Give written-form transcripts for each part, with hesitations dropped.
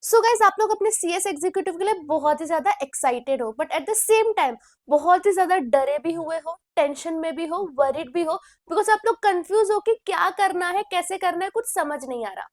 So guys आप लोग अपने सीएस एग्जीक्यूटिव के लिए बहुत ही ज्यादा एक्साइटेड हो, but at the same time बहुत ही ज्यादा डरे भी हुए हो, टेंशन में भी हो, वरीड भी हो, बिकॉज आप लोग कंफ्यूज हो कि क्या करना है, कैसे करना है, कुछ समझ नहीं आ रहा.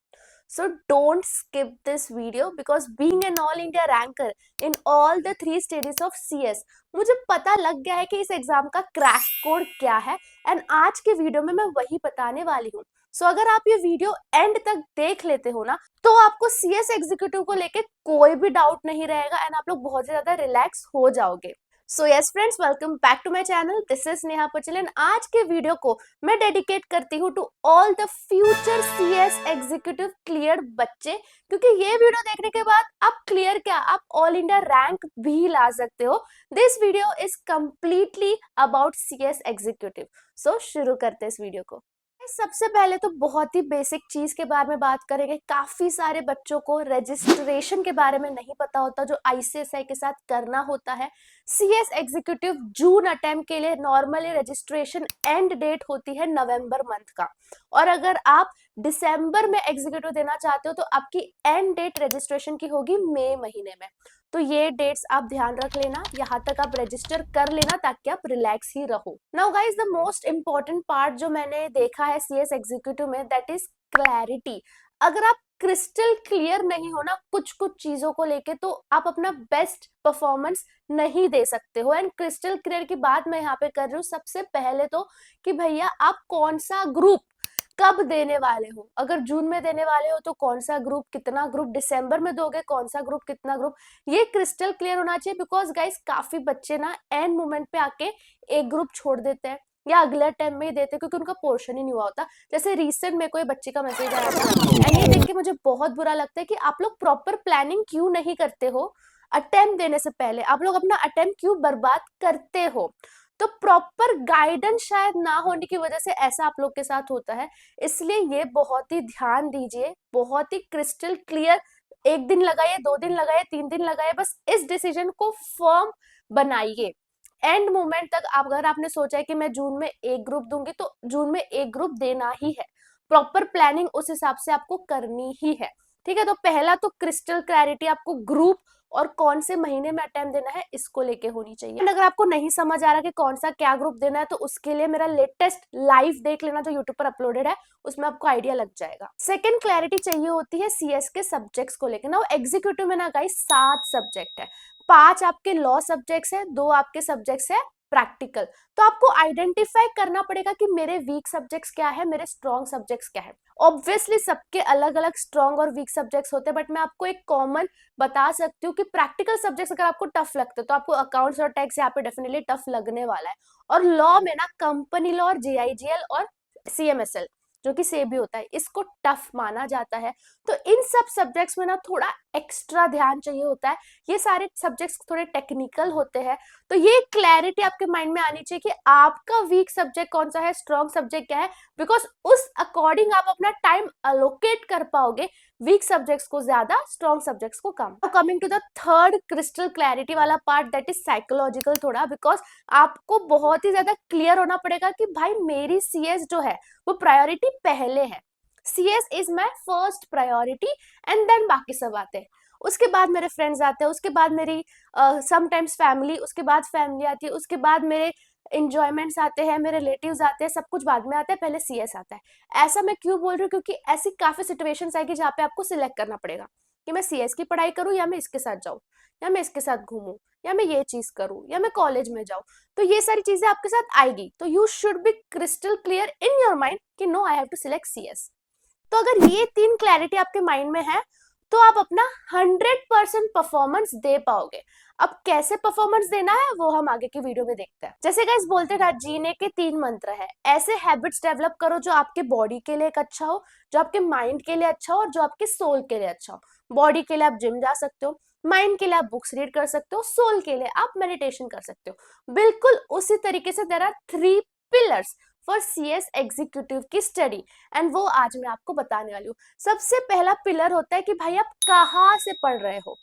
So don't skip this video because being an all India ranker in all the three stages of CS, मुझे पता लग गया है कि इस एग्जाम का क्रैक कोड क्या है एंड आज के वीडियो में मैं वही बताने वाली हूँ. सो अगर आप ये वीडियो एंड तक देख लेते हो ना, तो आपको सीएस एग्जीक्यूटिव को लेके कोई भी डाउट नहीं रहेगा एंड आप लोग बहुत ज्यादा रिलैक्स हो जाओगे. So yes friends, welcome back to my channel. This is Neha Patel and आज के वीडियो को मैं डेडिकेट करती हूँ to all the future CS executive clear बच्चे, क्योंकि ये वीडियो देखने के बाद आप क्लियर क्या, आप ऑल इंडिया रैंक भी ला सकते हो. This video is completely about CS executive. So शुरू करते हैं इस वीडियो को. सबसे पहले तो बहुत ही बेसिक चीज के बारे में बात करेंगे. काफी सारे बच्चों को रजिस्ट्रेशन के बारे में नहीं पता होता जो आईसीएसआई के साथ करना होता है. सीएस एग्जीक्यूटिव जून अटेम्प्ट के लिए नॉर्मली रजिस्ट्रेशन एंड डेट होती है नवंबर मंथ का, और अगर आप दिसंबर में एग्जीक्यूटिव देना चाहते हो तो आपकी एंड डेट रजिस्ट्रेशन की होगी मई महीने में. तो ये डेट्स आप ध्यान रख लेना, यहाँ तक आप रजिस्टर कर लेना ताकि आप रिलैक्स ही रहो. Now guys, the most important part जो मैंने देखा है सीएस एग्जीक्यूटिव में, दैट इज क्लैरिटी. अगर आप क्रिस्टल क्लियर नहीं हो ना कुछ कुछ चीजों को लेके, तो आप अपना बेस्ट परफॉर्मेंस नहीं दे सकते हो. एंड क्रिस्टल क्लियर की बात मैं यहाँ पे कर रही हूँ सबसे पहले तो, कि भैया आप कौन सा ग्रुप कब देने वाले हो. अगर जून में देने वाले हो तो कौन सा ग्रुप, कितना ग्रुप, दिसंबर में दोगे कौन सा ग्रुप, कितना ग्रुप, ये क्रिस्टल क्लियर होना चाहिए. बिकॉज गाइस काफी बच्चे ना एंड मोमेंट पे आके एक ग्रुप छोड़ देते हैं या अगले टाइम में ही देते हैं क्योंकि उनका पोर्शन ही नहीं हुआ होता. जैसे रिसेंट में कोई बच्चे का मैसेज आया था एंड ये देख के मुझे बहुत बुरा लगता है कि आप लोग प्रॉपर प्लानिंग क्यों नहीं करते हो. अटेम्प्ट देने से पहले आप लोग अपना अटेम्प्ट क्यों बर्बाद करते हो. तो प्रॉपर गाइडेंस शायद ना होने की वजह से ऐसा आप लोग के साथ होता है. इसलिए ये बहुत ही ध्यान दीजिए, बहुत ही क्रिस्टल क्लियर. एक दिन लगाइए, 2 दिन लगाइए, 3 दिन लगाइए, बस इस डिसीजन को फर्म बनाइए. एंड मोमेंट तक आप, अगर आपने सोचा है कि मैं जून में एक ग्रुप दूंगी, तो जून में एक ग्रुप देना ही है. प्रॉपर प्लानिंग उस हिसाब से आपको करनी ही है. ठीक है, तो पहला तो क्रिस्टल क्लैरिटी आपको ग्रुप और कौन से महीने में अटेम्प्ट देना है इसको लेके होनी चाहिए. एंड अगर आपको नहीं समझ आ रहा कि कौन सा क्या ग्रुप देना है, तो उसके लिए मेरा लेटेस्ट लाइव देख लेना जो यूट्यूब पर अपलोडेड है, उसमें आपको आइडिया लग जाएगा. सेकंड क्लैरिटी चाहिए होती है सीएस के सब्जेक्ट्स को लेकर. ना एग्जीक्यूटिव में ना गाइस 7 सब्जेक्ट है. 5 आपके लॉ सब्जेक्ट्स है, 2 आपके सब्जेक्ट्स है प्रैक्टिकल. तो आपको आइडेंटिफाई करना पड़ेगा कि मेरे वीक सब्जेक्ट्स क्या है, मेरे स्ट्रॉन्ग सब्जेक्ट्स क्या है. ऑब्वियसली सबके अलग अलग स्ट्रॉन्ग और वीक सब्जेक्ट्स होते हैं, बट मैं आपको एक कॉमन बता सकती हूँ कि प्रैक्टिकल सब्जेक्ट्स अगर आपको टफ लगते हैं तो आपको अकाउंट्स और टैक्स यहाँ पे डेफिनेटली टफ लगने वाला है. और लॉ में ना कंपनी लॉ और जीआईजीएल और सीएमएसएल जो कि से भी होता है, इसको टफ माना जाता है. तो इन सब सब्जेक्ट्स में ना थोड़ा एक्स्ट्रा ध्यान चाहिए होता है. ये सारे सब्जेक्ट्स थोड़े टेक्निकल होते हैं. तो ये क्लैरिटी आपके माइंड में आनी चाहिए कि आपका वीक सब्जेक्ट कौन सा है, स्ट्रॉन्ग सब्जेक्ट क्या है, बिकॉज उस अकॉर्डिंग आप अपना टाइम अलोकेट कर पाओगे. वीक सब्जेक्ट्स को ज्यादा, स्ट्रॉन्ग सब्जेक्ट्स को कम. Coming to the third crystal clarity वाला पार्ट, दैट इज साइकोलॉजिकल थोड़ा, बिकॉज आपको बहुत ही ज्यादा क्लियर होना पड़ेगा कि भाई मेरी सीएस जो है वो प्रायोरिटी पहले है. CS is my first priority and then बाकी सब आते हैं. उसके बाद मेरे फ्रेंड्स आते हैं, उसके बाद मेरी समटाइम्स फैमिली, उसके बाद फैमिली आती है, उसके बाद मेरे इंजॉयमेंट्स आते हैं, मेरे रिलेटिव्स आते हैं, सब कुछ बाद में आता है, पहले सीएस आता है. ऐसा मैं क्यों बोल रही हूँ, क्योंकि ऐसी काफी सिचुएशंस आएगी जहाँ पे आपको सिलेक्ट करना पड़ेगा कि मैं सीएस की पढ़ाई करूँ या मैं इसके साथ जाऊँ, या मैं इसके साथ घूमूं, या मैं ये चीज करूँ, या मैं कॉलेज में जाऊँ. तो ये सारी चीजें आपके साथ आएगी. तो you should be crystal clear in your mind कि no, I have to select CS. तो अगर ये 3 क्लैरिटी आपके माइंड में है तो आप अपना 100% परफॉर्मेंस दे पाओगे. अब कैसे परफॉर्मेंस देना है वो हम आगे की वीडियो में देखते हैं. जैसे गाइस बोलते था जीने के 3 मंत्र है, ऐसे हैबिट्स डेवलप करो जो आपके बॉडी के लिए एक अच्छा हो, जो आपके माइंड के लिए अच्छा हो, और जो आपके सोल के लिए अच्छा हो. बॉडी के लिए आप जिम जा सकते हो, माइंड के लिए आप बुक्स रीड कर सकते हो, सोल के लिए आप मेडिटेशन कर सकते हो. बिल्कुल उसी तरीके से there are 3 pillars for CS executive की स्टडी, एंड वो आज मैं आपको बताने वाली हूँ. सबसे पहला पिलर होता है कि भाई आप कहाँ से पढ़ रहे हो,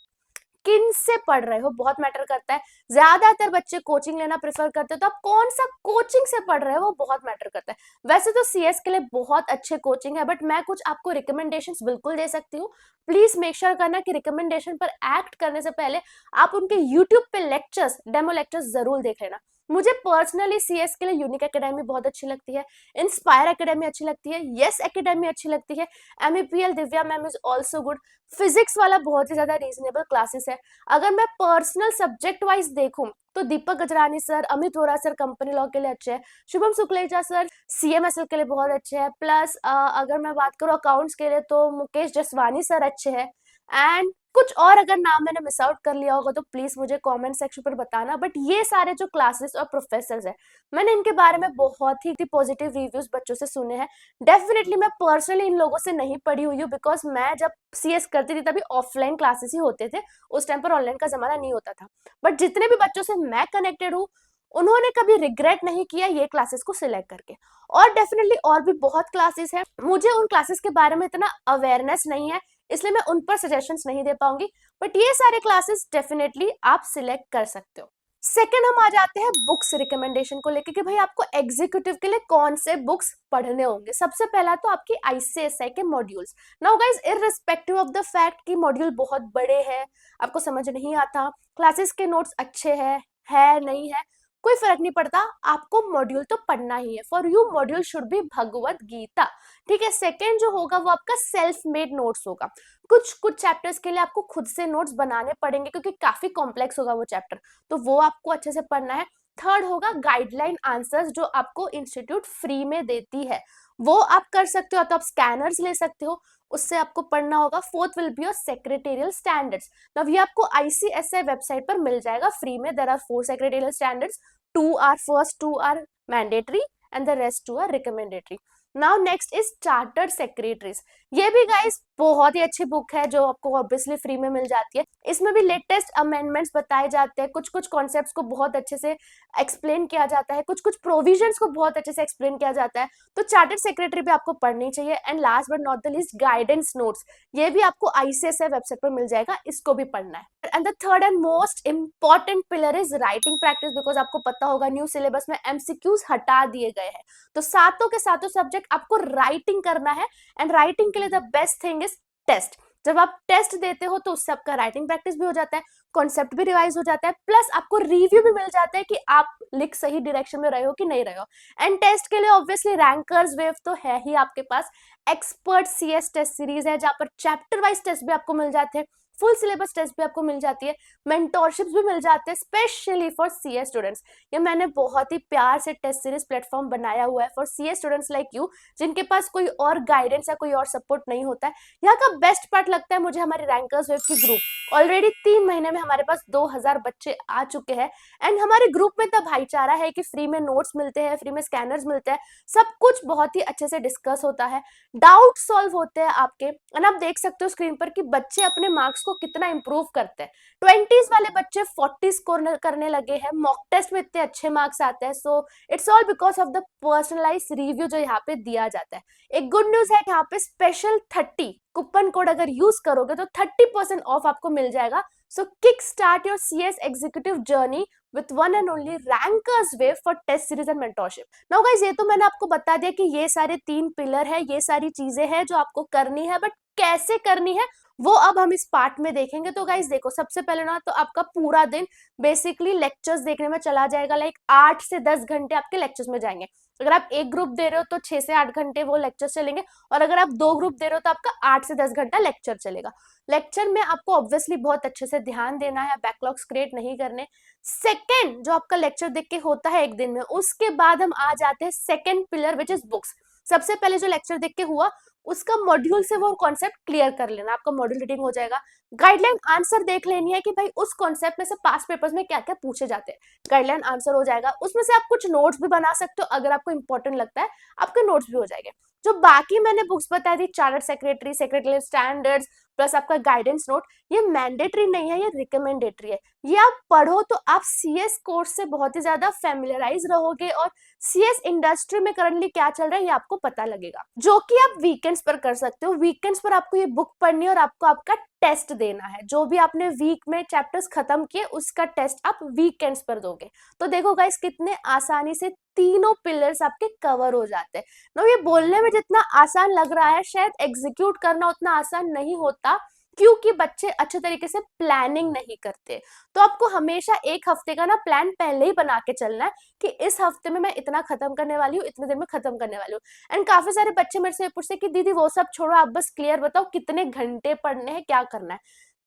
किन से पढ़ रहे हो बहुत मैटर करता है। ज्यादातर बच्चे कोचिंग लेना प्रेफर करते हैं, तो आप कौन सा कोचिंग से पढ़ रहे हो वो बहुत मैटर करता है। वैसे तो सीएस के लिए बहुत अच्छे कोचिंग है, बट मैं कुछ आपको रिकमेंडेशंस बिल्कुल दे सकती हूँ। प्लीज मेक श्योर करना कि रिकमेंडेशन पर एक्ट करने से पहले आप उनके यूट्यूब पे लेक्चर्स, डेमो लेक्चर्स जरूर देख लेना। मुझे पर्सनली सीएस के लिए यूनिक एकेडमी बहुत अच्छी लगती है, इंस्पायर एकेडमी अच्छी लगती है, यस एकेडमी अच्छी लगती है, MEPL Divya ma'am is also good. Physics वाला बहुत ही ज्यादा रीजनेबल क्लासेस है। अगर मैं पर्सनल सब्जेक्ट वाइज देखूं तो Deepak Gajrani sir, Amit Vora sir company law के लिए अच्छे हैं, शुभम शुक्लेजा सर सीएमएसएल के लिए बहुत अच्छे हैं, प्लस अगर मैं बात करूं अकाउंट्स के लिए तो मुकेश जसवानी सर अच्छे हैं। एंड कुछ और अगर नाम मैंने मिस आउट कर लिया होगा तो प्लीज मुझे कमेंट सेक्शन पर बताना। बट ये सारे जो क्लासेस और प्रोफेसर्स हैं, मैंने इनके बारे में बहुत ही पॉजिटिव रिव्यूज बच्चों से सुने हैं। डेफिनेटली मैं पर्सनली इन लोगों से नहीं पढ़ी हुई हूँ, बिकॉज मैं जब सीएस करती थी तभी ऑफलाइन क्लासेस ही होते थे, उस टाइम पर ऑनलाइन का जमाना नहीं होता था। बट जितने भी बच्चों से मैं कनेक्टेड हूँ, उन्होंने कभी रिग्रेट नहीं किया ये क्लासेस को सिलेक्ट करके। और डेफिनेटली और भी बहुत क्लासेस है, मुझे उन क्लासेस के बारे में इतना अवेयरनेस नहीं है, इसलिए मैं उन पर सजेशंस नहीं दे पाऊंगी। बट ये सारे क्लासेस डेफिनेटली आप सिलेक्ट कर सकते हो। सेकंड हम आ जाते हैं बुक्स रिकमेंडेशन को लेके कि भाई आपको एग्जीक्यूटिव के लिए कौन से बुक्स पढ़ने होंगे। सबसे पहला तो आपकी आईसीएसआई के modules. Now guys, irrespective of the fact कि मॉड्यूल बहुत बड़े हैं, आपको समझ नहीं आता, क्लासेस के नोट्स अच्छे हैं है नहीं है, कोई फर्क नहीं पड़ता, आपको मॉड्यूल तो पढ़ना ही है। For you module should be Bhagavad Gita, ठीक है। सेकेंड जो होगा वो आपका सेल्फ मेड नोट्स होगा। कुछ कुछ चैप्टर्स के लिए आपको खुद से नोट्स बनाने पड़ेंगे क्योंकि काफी कॉम्प्लेक्स होगा वो चैप्टर, तो वो आपको अच्छे से पढ़ना है। थर्ड होगा गाइडलाइन आंसर्स, जो आपको इंस्टीट्यूट फ्री में देती है, वो आप कर सकते हो, तो आप स्कैनर्स ले सकते हो, उससे आपको पढ़ना होगा। Fourth will be your secretarial standards. अब ये आपको आईसीएसआई वेबसाइट पर मिल जाएगा फ्री में। There are 4 secretarial standards, 2 are first, 2 are mandatory and the rest 2 are recommendatory. Now next is chartered secretaries. ये भी गाइस बहुत ही अच्छी बुक है जो आपको ऑब्वियसली फ्री में मिल जाती है। इसमें भी लेटेस्ट अमेंडमेंट्स बताए जाते हैं, कुछ कुछ कॉन्सेप्ट्स को बहुत अच्छे से एक्सप्लेन किया जाता है, कुछ कुछ प्रोविजंस को बहुत अच्छे से एक्सप्लेन किया जाता है, तो चार्टर्ड सेक्रेटरी भी आपको पढ़नी चाहिए। And last but not the least, guidance notes, ये भी आपको आईसीएसआई वेबसाइट पर मिल जाएगा, इसको भी पढ़ना है। And the third and most important pillar is writing practice, because आपको पता होगा न्यू सिलेबस में एमसीक्यूज हटा दिए गए हैं, तो सातों के सातों सब्जेक्ट आपको राइटिंग करना है। एंड राइटिंग के लिए the best thing is test. जब आप टेस्ट देते हो तो उससे आपका राइटिंग प्रैक्टिस भी हो जाता है, कॉन्सेप्ट भी रिवाइज हो जाता है, प्लस आपको रिव्यू भी मिल जाता है कि आप लिख सही डायरेक्शन में रहे हो कि नहीं रहे हो। एंड टेस्ट के लिए ऑब्वियसली रैंकर्स वेव तो है ही आपके पास, एक्सपर्ट सीएस टेस्ट सीरीज है जहां पर चैप्टर वाइज टेस्ट भी आपको मिल जाते हैं, फुल सिलेबस टेस्ट भी आपको मिल जाती है, मेंटोरशिप्स भी मिल जाते हैं स्पेशली फॉर सीएस स्टूडेंट्स। ये मैंने बहुत ही प्यार से टेस्ट सीरीज प्लेटफॉर्म बनाया हुआ है for CS students like you, जिनके पास कोई और गाइडेंस या कोई और सपोर्ट नहीं होता है। यहाँ का बेस्ट पार्ट लगता है मुझे हमारे रैंकर्स वेव की ग्रुप। ऑलरेडी 3 महीने में हमारे पास 2000 बच्चे आ चुके हैं, एंड हमारे ग्रुप में इतना भाईचारा है कि फ्री में नोट्स मिलते हैं, फ्री में स्कैनर्स मिलते हैं, सब कुछ बहुत ही अच्छे से डिस्कस होता है, डाउट सॉल्व होते हैं आपके। एंड आप देख सकते हो स्क्रीन पर कि बच्चे अपने मार्क्स को कितना इंप्रूव करते हैं। 20s वाले बच्चे 40 स्कोर करने लगे हैं, मॉक टेस्ट में इतने अच्छे मार्क्स आते हैं। So it's all because of the personalise review जो यहाँ पे दिया जाता है। एक गुड न्यूज है कि यहाँ पे स्पेशल 30 कूपन कोड अगर यूज करोगे तो 30% ऑफ आपको मिल जाएगा। So kick start your CS executive journey with one and only rankers wave for test series and mentorship. Now guys, ये तो मैंने आपको बता दिया कि ये सारे 3 पिलर है, ये सारी चीजें हैं जो आपको करनी है, बट कैसे करनी है वो अब हम इस पार्ट में देखेंगे। तो गाइज देखो, सबसे पहले ना तो आपका पूरा दिन बेसिकली लेक्चर्स देखने में चला जाएगा, लाइक 8 से 10 घंटे आपके लेक्चर्स में जाएंगे। अगर आप एक ग्रुप दे रहे हो तो 6 से 8 घंटे वो लेक्चर चलेंगे, और अगर आप 2 ग्रुप दे रहे हो तो आपका 8 से 10 घंटा लेक्चर चलेगा। लेक्चर में आपको ऑब्वियसली बहुत अच्छे से ध्यान देना है, बैकलॉग्स क्रिएट नहीं करने। सेकेंड जो आपका लेक्चर देख के होता है एक दिन में, उसके बाद हम आ जाते हैं second pillar which is books. सबसे पहले जो लेक्चर देख के हुआ उसका मॉड्यूल से वो कॉन्सेप्ट क्लियर कर लेना, आपका मॉड्यूल रीडिंग हो जाएगा। गाइडलाइन आंसर देख लेनी है कि भाई उस कॉन्सेप्ट में से पास पेपर्स में क्या क्या पूछे जाते हैं, गाइडलाइन आंसर हो जाएगा। उसमें से आप कुछ नोट्स भी बना सकते हो, अगर आपको इंपॉर्टेंट लगता है आपके नोट्स भी हो जाएंगे। जो बाकी मैंने बुक्स बताई थी, chartered secretary, secretary standards plus आपका गाइडेंस नोट, ये मैंडेटरी नहीं है, ये रिकमेंडेटरी है। ये आप पढ़ो तो आप सीएस कोर्स से बहुत ही ज्यादा फेमिलियराइज रहोगे, और सीएस इंडस्ट्री में करंटली क्या चल रहा है ये आपको पता लगेगा, जो कि आप वीकेंड्स पर कर सकते हो। वीकेंड्स पर आपको ये बुक पढ़नी है और आपको आपका टेस्ट देना है। जो भी आपने वीक में चैप्टर्स खत्म किए उसका टेस्ट आप वीकेंड्स पर दोगे। तो देखो गाइस कितने आसानी से तीनों पिलर्स आपके कवर हो जाते हैं ना। ये बोलने में जितना आसान लग रहा है शायद एग्जीक्यूट करना उतना आसान नहीं होता, क्योंकि बच्चे अच्छे तरीके से प्लानिंग नहीं करते। तो आपको हमेशा एक हफ्ते का ना प्लान पहले ही बना के चलना है कि इस हफ्ते में मैं इतना खत्म करने वाली हूँ, इतने दिन में खत्म करने वाली हूँ। एंड काफी सारे बच्चे मेरे से पूछते हैं कि दीदी वो सब छोड़ो, आप बस क्लियर बताओ कितने घंटे पढ़ने हैं, क्या करना है।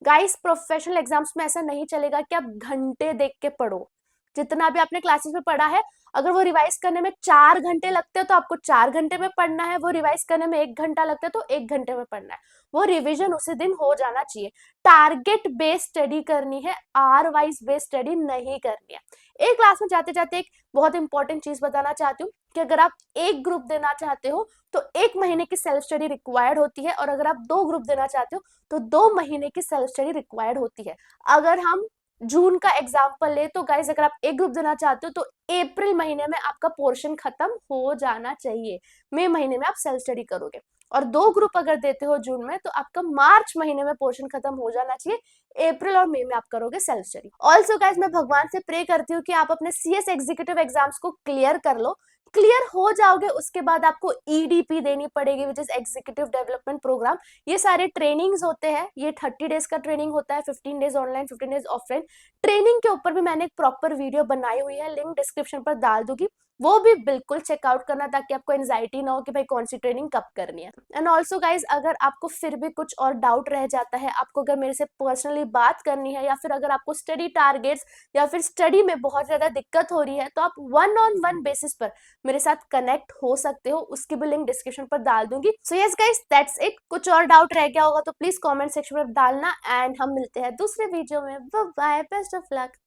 गाइस प्रोफेशनल एग्जाम्स में ऐसा नहीं चलेगा कि आप घंटे देख के पढ़ो। जितना भी आपने क्लासेस में पढ़ा है, अगर वो रिवाइज करने में 4 घंटे लगते हैं तो आपको 4 घंटे में पढ़ना है, वो रिवाइज करने में 1 घंटा लगता है तो 1 घंटे में पढ़ना है। वो रिवीजन उसी दिन हो जाना चाहिए। टारगेट बेस्ड स्टडी करनी है, आर वाइज बेस्ड स्टडी नहीं करनी है। एक क्लास में जाते जाते एक बहुत इंपॉर्टेंट चीज बताना चाहती हूँ कि अगर आप एक ग्रुप देना चाहते हो तो 1 महीने की सेल्फ स्टडी रिक्वायर्ड होती है, और अगर आप 2 ग्रुप देना चाहते हो तो 2 महीने की सेल्फ स्टडी रिक्वायर्ड होती है। अगर हम जून का एग्जाम्पल ले तो गाइज अगर आप एक ग्रुप देना चाहते हो तो अप्रैल महीने में आपका पोर्शन खत्म हो जाना चाहिए। मई महीने में आप सेल्फ स्टडी करोगे, और 2 ग्रुप अगर देते हो जून में तो आपका मार्च महीने में पोर्शन खत्म हो जाना चाहिए। अप्रैल और मई में आप करोगे सेल्फ स्टडी। ऑल्सो गाइज मैं भगवान से प्रे करती हूँ कि आप अपने सीएस एग्जीक्यूटिव एग्जाम्स को क्लियर कर लो। क्लियर हो जाओगे उसके बाद आपको ईडीपी देनी पड़ेगी, which is executive development programme. ये सारे ट्रेनिंग्स होते हैं, ये 30 डेज का ट्रेनिंग होता है, 15 days online, 15 days offline. Training के ऊपर भी मैंने एक प्रॉपर वीडियो बनाई हुई है, लिंक डिस्क्रिप्शन पर डाल दूंगी, वो भी बिल्कुल चेकआउट करना ताकि आपको एंजाइटी ना हो कि भाई कौन सी ट्रेनिंग कब करनी है। एंड ऑल्सो गाइज अगर आपको फिर भी कुछ और डाउट रह जाता है, आपको अगर मेरे से पर्सनली बात करनी है, या फिर अगर आपको स्टडी टारगेट्स या फिर स्टडी में बहुत ज्यादा दिक्कत हो रही है, तो आप 1-on-1 बेसिस पर मेरे साथ कनेक्ट हो सकते हो, उसकी भी लिंक डिस्क्रिप्शन पर डाल दूंगी। So yes guys that's it. कुछ और डाउट रह गया होगा तो प्लीज कमेंट सेक्शन में डालना, एंड हम मिलते हैं दूसरे वीडियो में। Bye bye, best of luck.